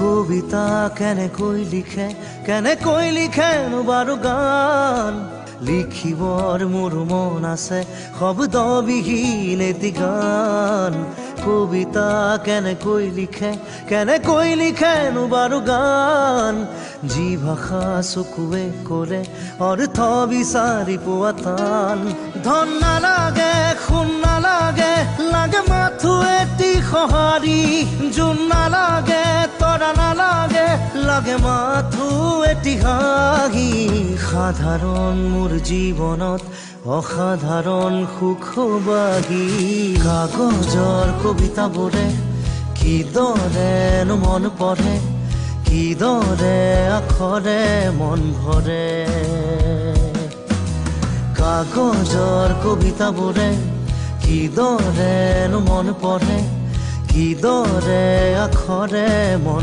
কবিতা কেনেকৈ লিখেনো বাৰু গান লিখিবৰ মোৰ মন আছে শব্দবিহীন এটি গান কবিতা কেনেকৈ লিখেনো বাৰু গান যি ভাষা চকুৱে কৰে অৰ্থ বিচাৰি পোৱা টান ধন নালাগে সোণ নালাগে লাগে মাথো এটি সঁহাৰি জোন নালাগে তৰা নালাগে লাগে মাথো এটি হাঁহি সাধাৰণ মোৰ জীৱনত অসাধাৰণ সুখবাহী কাগজৰ কবিতাবোৰে কিদৰেনো মন পঢ়ে কিদৰে আখৰে মন ভৰে কাগজৰ কবিতাবোৰে কিদৰেনো মন পঢ়ে কিদৰে আখৰে মন